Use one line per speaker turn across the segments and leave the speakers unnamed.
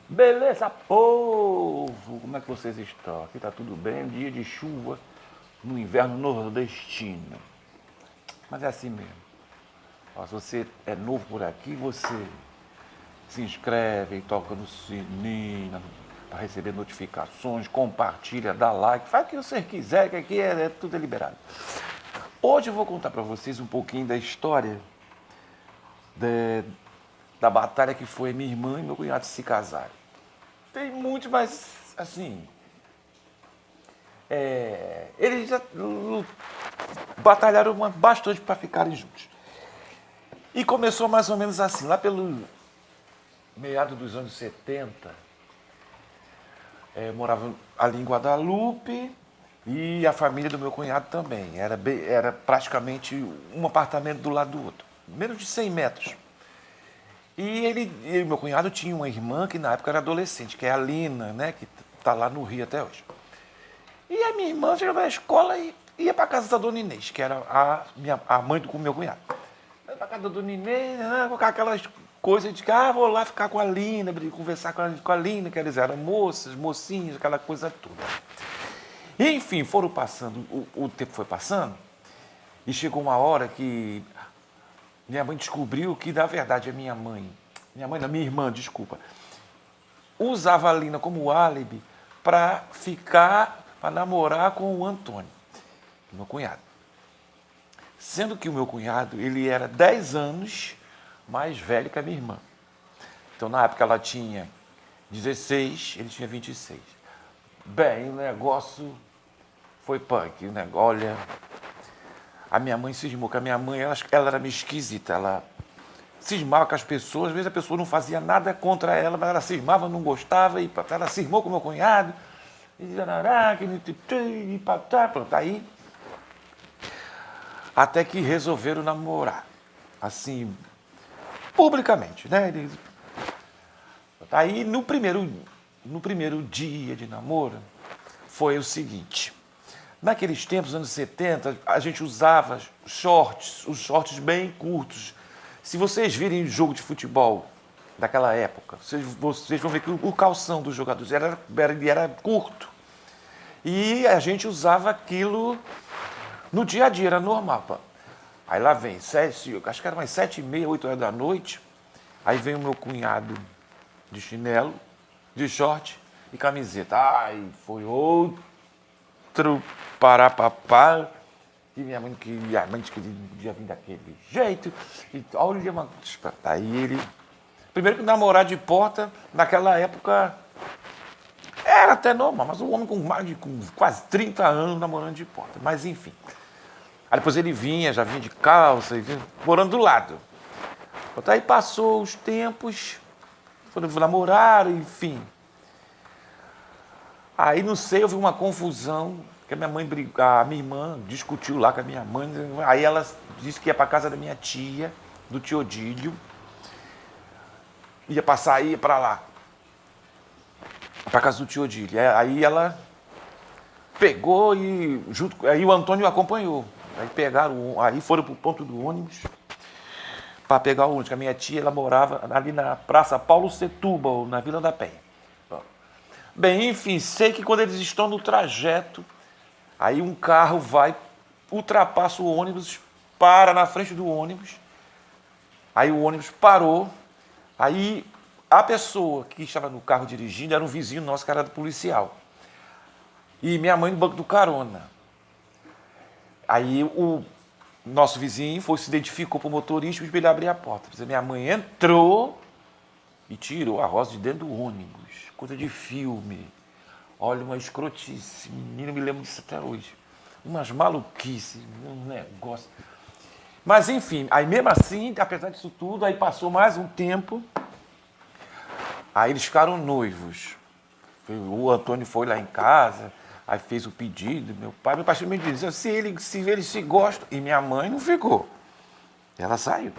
Beleza, povo? Como é que vocês estão? Aqui tá tudo bem, um dia de chuva no inverno nordestino. Mas é assim mesmo. Ó, se você é novo por aqui, você se inscreve, toca no sininho para receber notificações, compartilha, dá like, faz o que você quiser, que aqui tudo é liberado. Hoje eu vou contar para vocês um pouquinho da história da batalha que foi minha irmã e meu cunhado se casarem. Tem muitos, mas assim. Eles já batalharam bastante para ficarem juntos. E começou mais ou menos assim, lá pelo meado dos anos 70, eu morava ali em Guadalupe e a família do meu cunhado também. Era praticamente um apartamento do lado do outro, menos de 100 metros. E meu cunhado tinha uma irmã que na época era adolescente, que é a Lina, né, que está lá no Rio até hoje. E a minha irmã chegava da escola e ia para casa da dona Inês, que era a mãe do meu cunhado. Ia para casa da dona Inês, com aquelas coisas de que vou lá ficar com a Lina, conversar com a Lina, que eles eram moças, mocinhos, aquela coisa toda. E, enfim, foram passando, o tempo foi passando, e chegou uma hora que minha mãe descobriu que, na verdade, minha irmã, desculpa, usava a Lina como álibi para namorar com o Antônio, meu cunhado. Sendo que o meu cunhado, ele era 10 anos mais velho que a minha irmã. Então, na época, ela tinha 16, ele tinha 26. Bem, o negócio foi punk. Olha, a minha mãe cismou, que a minha mãe, ela era meio esquisita. Ela cismava com as pessoas, às vezes a pessoa não fazia nada contra ela, mas ela cismava, não gostava, e ela cismou com o meu cunhado. Pronto, aí até que resolveram namorar, assim, publicamente, né? Aí no primeiro dia de namoro foi o seguinte: naqueles tempos, anos 70, a gente usava os shorts bem curtos. Se vocês virem jogo de futebol daquela época, vocês vão ver que o calção dos jogadores era curto. E a gente usava aquilo no dia a dia, era normal. Pô. Aí lá vem, acho que era umas 7h30, 8 horas da noite. Aí vem o meu cunhado de chinelo, de short e camiseta. Ai, foi outro parapapá. E minha mãe que ele podia vir daquele jeito. E olha, aí ele. Primeiro que namorar de porta, naquela época, era até normal, mas um homem com quase 30 anos namorando de porta. Mas enfim. Aí depois ele já vinha de calça, morando do lado. Aí passou os tempos, foram namorar, enfim. Aí não sei, houve uma confusão, que a minha irmã discutiu lá com a minha mãe. Aí ela disse que ia para casa da minha tia, do tio Odílio, ia passar, ia para lá, para casa do tio Odílio. Aí ela pegou e aí o Antônio acompanhou. Aí foram pro ponto do ônibus para pegar o ônibus. A minha tia, ela morava ali na Praça Paulo Setúbal, na Vila da Penha. Bem, enfim, sei que quando eles estão no trajeto, aí um carro ultrapassa o ônibus, para na frente do ônibus. Aí o ônibus parou. Aí a pessoa que estava no carro dirigindo era um vizinho nosso, que era policial. E minha mãe no banco do carona. Aí o nosso vizinho se identificou para o motorista e ele abriu a porta. Minha mãe entrou e tirou a Rosa de dentro do ônibus. Coisa de filme. Olha, uma escrotice. Menino, me lembro disso até hoje. Umas maluquices, um negócio. Mas enfim, aí mesmo assim, apesar disso tudo, aí passou mais um tempo. Aí eles ficaram noivos. O Antônio foi lá em casa. Aí fez o pedido, meu pai me dizia, se eles se gostam. E minha mãe não ficou. Ela saiu.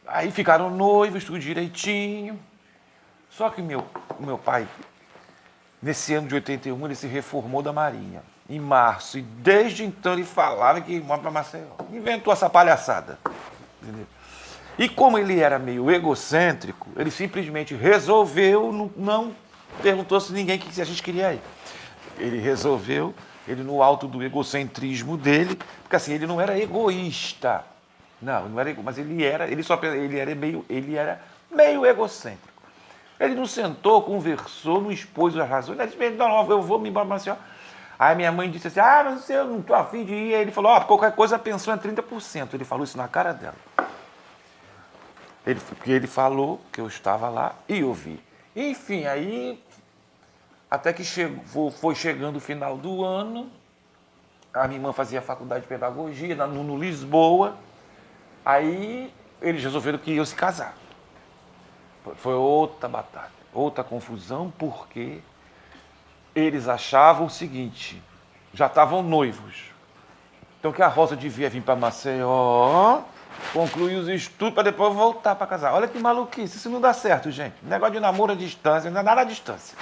Aí ficaram noivos, tudo direitinho. Só que meu pai, nesse ano de 81, ele se reformou da Marinha, em março. E desde então ele falava que ia para Maceió. Inventou essa palhaçada. Entendeu? E como ele era meio egocêntrico, ele simplesmente resolveu, não perguntou se ninguém se a gente queria ir. Ele resolveu, ele no alto do egocentrismo dele, porque assim, ele não era egoísta. Não, não era, mas ele era meio egocêntrico. Ele não sentou, conversou, não expôs as razões. Ele disse, não, eu vou me embora, mas assim, ó. Aí minha mãe disse assim, mas eu não estou afim de ir. Aí ele falou, qualquer coisa a pensão é 30%. Ele falou isso na cara dela. Porque ele falou que eu estava lá e eu vi. Enfim, aí até que foi chegando o final do ano, a minha irmã fazia faculdade de pedagogia no Lisboa, aí eles resolveram que iam se casar. Foi outra batalha, outra confusão, porque eles achavam o seguinte, já estavam noivos. Então que a Rosa devia vir para Maceió, concluir os estudos para depois voltar para casar. Olha que maluquice, isso não dá certo, gente. Negócio de namoro à distância, não é nada à distância.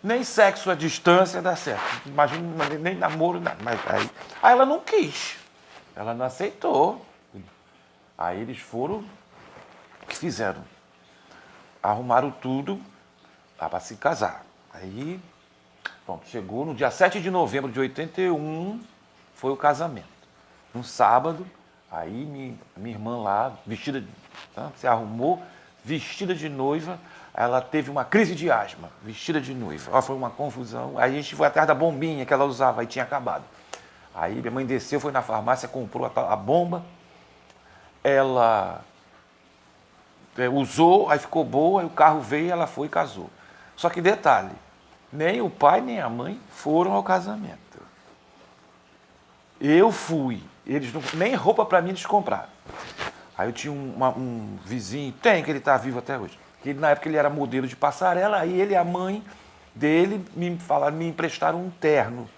Nem sexo à distância dá certo. Imagina, nem namoro, nada. Mas aí ela não quis, ela não aceitou. Aí eles foram, o que fizeram? Arrumaram tudo para se casar. Aí, pronto, chegou no dia 7 de novembro de 81, foi o casamento. Um sábado, aí minha irmã lá, vestida, se arrumou, vestida de noiva, ela teve uma crise de asma, vestida de noiva. Foi uma confusão. Aí a gente foi atrás da bombinha que ela usava, aí tinha acabado. Aí minha mãe desceu, foi na farmácia, comprou a bomba, ela usou, aí ficou boa, aí o carro veio, ela foi e casou. Só que detalhe, nem o pai nem a mãe foram ao casamento. Eu fui, eles não, nem roupa para mim eles compraram. Aí eu tinha um vizinho, que ele está vivo até hoje, que na época ele era modelo de passarela, aí ele e a mãe dele me emprestaram um terno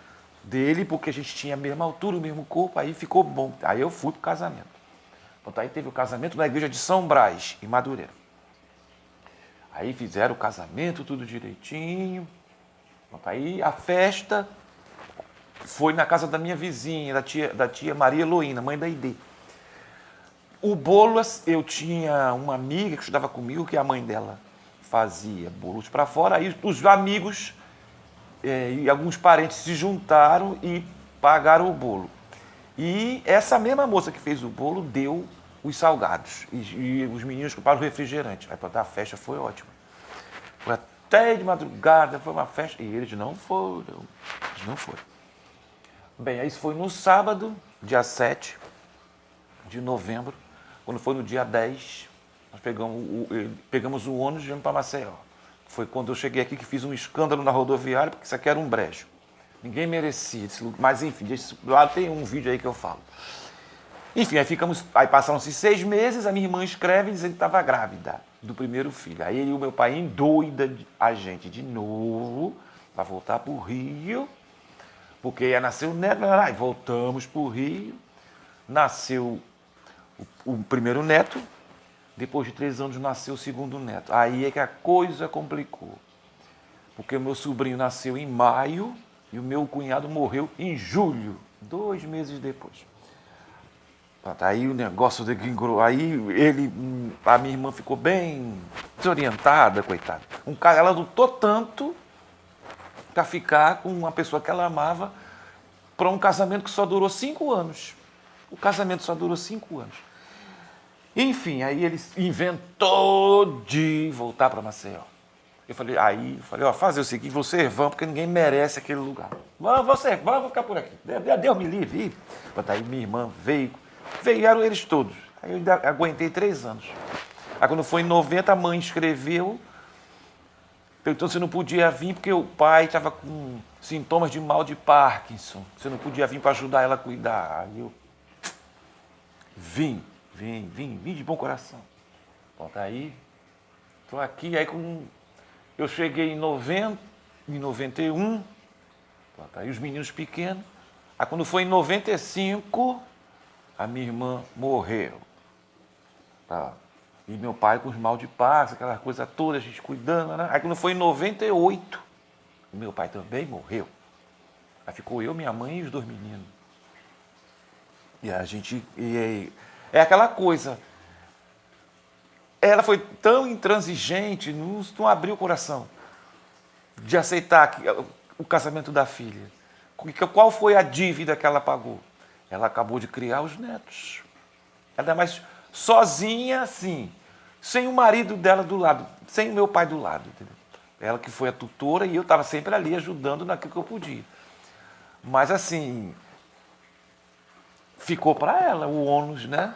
dele, porque a gente tinha a mesma altura, o mesmo corpo, aí ficou bom. Aí eu fui pro casamento. Então, aí teve o casamento na igreja de São Brás, em Madureira. Aí fizeram o casamento, tudo direitinho. Então, aí a festa foi na casa da minha vizinha, da tia Maria Heloína, mãe da Idê. O bolo, eu tinha uma amiga que estudava comigo, que a mãe dela fazia bolos para fora. Aí os amigos e alguns parentes se juntaram e pagaram o bolo. E essa mesma moça que fez o bolo deu os salgados. E os meninos compraram o refrigerante. Aí a festa foi ótima. Foi até de madrugada, foi uma festa. E eles não foram. Eles não foram. Bem, isso foi no sábado, dia 7 de novembro. Quando foi no dia 10, nós pegamos o ônibus e viemos para Maceió. Foi quando eu cheguei aqui que fiz um escândalo na rodoviária, porque isso aqui era um brejo. Ninguém merecia esse lugar. Mas enfim, lá tem um vídeo aí que eu falo. Enfim, aí passaram-se 6 meses, a minha irmã escreve dizendo que estava grávida do primeiro filho. Aí ele e o meu pai endoida a gente de novo para voltar para o Rio, porque ia nascer o neto. Aí voltamos para o Rio, nasceu o primeiro neto, depois de 3 anos nasceu o segundo neto. Aí é que a coisa complicou, porque o meu sobrinho nasceu em maio e o meu cunhado morreu em julho, 2 meses depois. Aí o negócio degringolou, aí a minha irmã ficou bem desorientada, coitada. Ela lutou tanto para ficar com uma pessoa que ela amava para um casamento que só durou 5 anos. O casamento só durou 5 anos. Enfim, aí ele inventou de voltar para Maceió. Eu falei, fazer o seguinte, vocês vão, porque ninguém merece aquele lugar. Vocês vão, vou ficar por aqui. Deus me livre. Aí minha irmã vieram eles todos. Aí eu ainda aguentei 3 anos. Aí quando foi em 90, a mãe escreveu. Então você não podia vir porque o pai estava com sintomas de mal de Parkinson. Você não podia vir para ajudar ela a cuidar. Aí eu vim de bom coração. Aí, estou aqui, aí eu cheguei em 91, aí os meninos pequenos. Aí quando foi em 95, a minha irmã morreu. E meu pai com os mal de Parkinson, aquela coisa toda, a gente cuidando, né? Aí quando foi em 98, meu pai também morreu. Aí ficou eu, minha mãe e os 2 meninos. E a gente... É aquela coisa, ela foi tão intransigente, não abriu o coração de aceitar o casamento da filha. Qual foi a dívida que ela pagou? Ela acabou de criar os netos. Ainda mais sozinha, assim, sem o marido dela do lado, sem o meu pai do lado. Entendeu? Ela que foi a tutora e eu estava sempre ali ajudando naquilo que eu podia. Mas, assim, ficou para ela o ônus, né?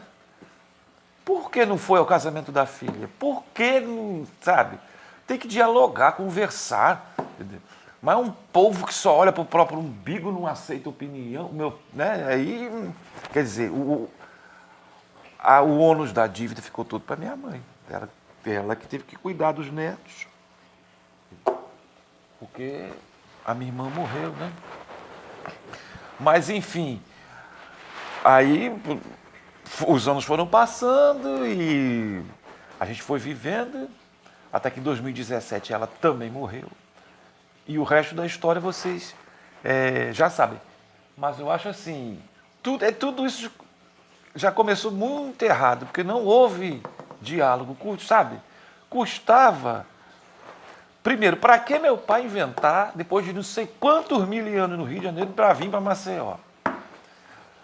Por que não foi ao casamento da filha? Por que não, sabe? Tem que dialogar, conversar. Entendeu? Mas um povo que só olha para o próprio umbigo, não aceita opinião, né? Aí, quer dizer, o ônus da dívida ficou todo para minha mãe. Ela que teve que cuidar dos netos. Porque a minha irmã morreu, né? Mas, enfim, aí os anos foram passando e a gente foi vivendo, até que em 2017 ela também morreu. E o resto da história vocês já sabem. Mas eu acho assim, tudo isso já começou muito errado, porque não houve diálogo, sabe? Custava. Primeiro, para que meu pai inventar, depois de não sei quantos mil anos no Rio de Janeiro, para vir para Maceió?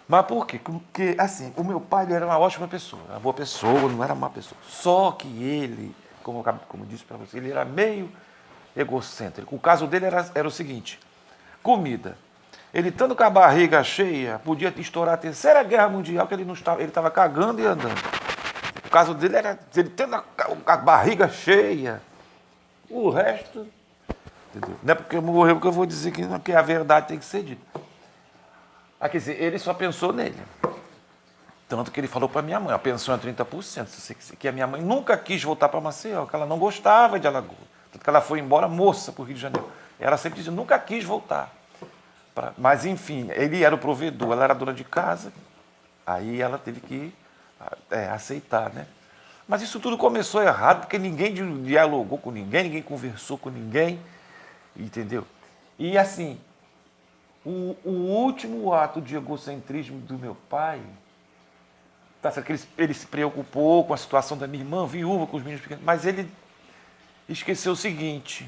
Mas por quê? Porque, assim, o meu pai ele era uma ótima pessoa, uma boa pessoa, não era uma má pessoa. Só que ele, como eu disse para você, ele era meio egocêntrico. O caso dele era o seguinte, comida. Ele estando com a barriga cheia, podia estourar a Terceira Guerra Mundial, que ele estava cagando e andando. O caso dele era ele tendo a barriga cheia. O resto, entendeu? Não é porque morreu que eu vou dizer que a verdade tem que ser dita. Quer dizer, ele só pensou nele. Tanto que ele falou para minha mãe, a pensão é 30%, que a minha mãe nunca quis voltar para Maceió, que ela não gostava de Alagoas. Tanto que ela foi embora moça para o Rio de Janeiro. Ela sempre dizia, nunca quis voltar. Mas, enfim, ele era o provedor, ela era dona de casa, aí ela teve que aceitar, né? Mas isso tudo começou errado, porque ninguém dialogou com ninguém conversou com ninguém, entendeu? E, assim, o último ato de egocentrismo do meu pai, tá certo que ele se preocupou com a situação da minha irmã, viúva, com os meninos pequenos, mas ele esqueceu o seguinte,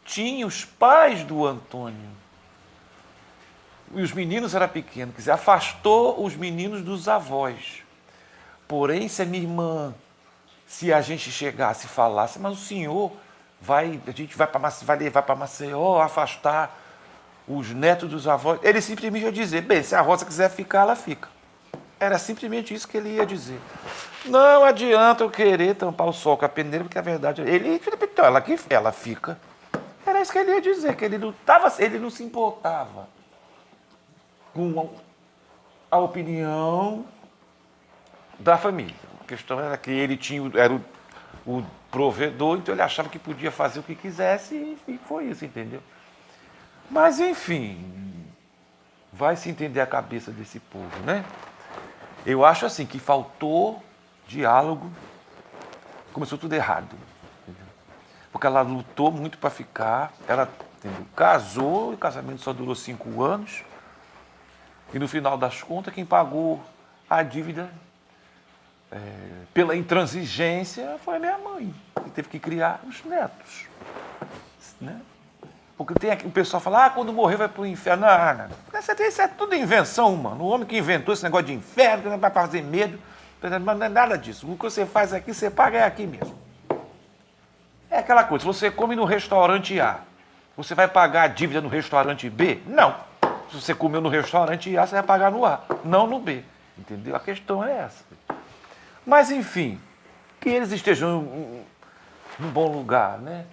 tinha os pais do Antônio, e os meninos eram pequenos, quer dizer, afastou os meninos dos avós. Porém, se a minha irmã, se a gente chegasse e falasse, mas o senhor a gente vai levar para Maceió, afastar os netos dos avós, ele simplesmente ia dizer, bem, se a Rosa quiser ficar, ela fica. Era simplesmente isso que ele ia dizer. Não adianta eu querer tampar o sol com a peneira, porque a verdade é, então, ela fica. Era isso que ele ia dizer, que ele não se importava com a opinião da família. A questão era que ele era o provedor, então ele achava que podia fazer o que quisesse e foi isso, entendeu? Mas, enfim, vai se entender a cabeça desse povo, né? Eu acho assim que faltou diálogo, começou tudo errado. Entendeu? Porque ela lutou muito para ficar, ela casou, e o casamento só durou 5 anos, e no final das contas, quem pagou a dívida pela intransigência foi a minha mãe, que teve que criar os netos. Né? Porque o pessoal fala, quando morrer vai para o inferno. Não. Isso é tudo invenção humana. O homem que inventou esse negócio de inferno, vai fazer medo, não é nada disso. O que você faz aqui, você paga aqui mesmo. É aquela coisa, se você come no restaurante A, você vai pagar a dívida no restaurante B? Não. Se você comeu no restaurante A, você vai pagar no A, não no B. Entendeu? A questão é essa. Mas, enfim, que eles estejam num bom lugar, né?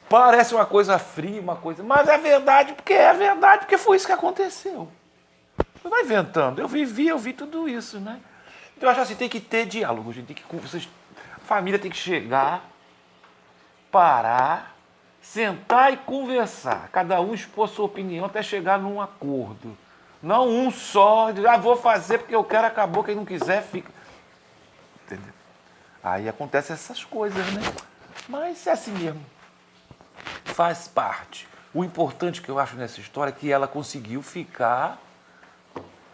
Parece uma coisa fria, mas é verdade, porque foi isso que aconteceu. Não vai inventando. Eu vi tudo isso, né? Então, eu acho assim, tem que ter diálogo, gente. A família tem que chegar, parar, sentar e conversar. Cada um expor sua opinião até chegar num acordo. Não um só, vou fazer porque eu quero, acabou, quem não quiser, fica. Entendeu? Aí acontecem essas coisas, né? Mas é assim mesmo. Faz parte. O importante que eu acho nessa história é que ela conseguiu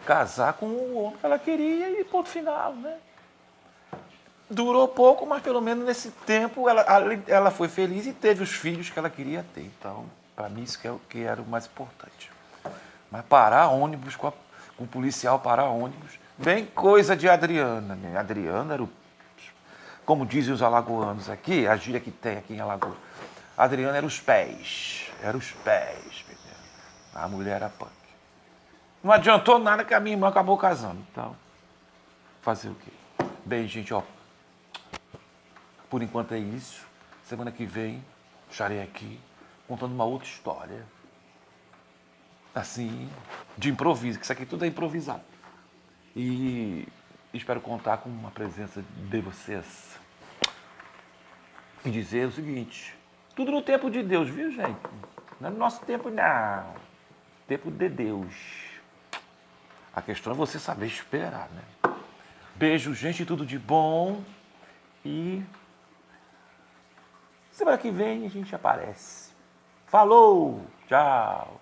casar com o homem que ela queria e ponto final, né? Durou pouco, mas pelo menos nesse tempo ela foi feliz e teve os filhos que ela queria ter. Então, para mim, isso que era o mais importante. Mas parar ônibus, com o policial parar ônibus, bem coisa de Adriana. Né? Adriana era o. Como dizem os alagoanos aqui, a gíria que tem aqui em Alagoas. Adriana era os pés. Era os pés. A mulher era punk. Não adiantou nada que a minha irmã acabou casando. Então, fazer o quê? Bem, gente, ó. Por enquanto é isso. Semana que vem estarei aqui contando uma outra história. Assim, de improviso, que isso aqui tudo é improvisado. E espero contar com uma presença de vocês. E dizer o seguinte, tudo no tempo de Deus, viu, gente? Não é no nosso tempo, não. Tempo de Deus. A questão é você saber esperar, né? Beijo, gente, tudo de bom. E semana que vem a gente aparece. Falou! Tchau!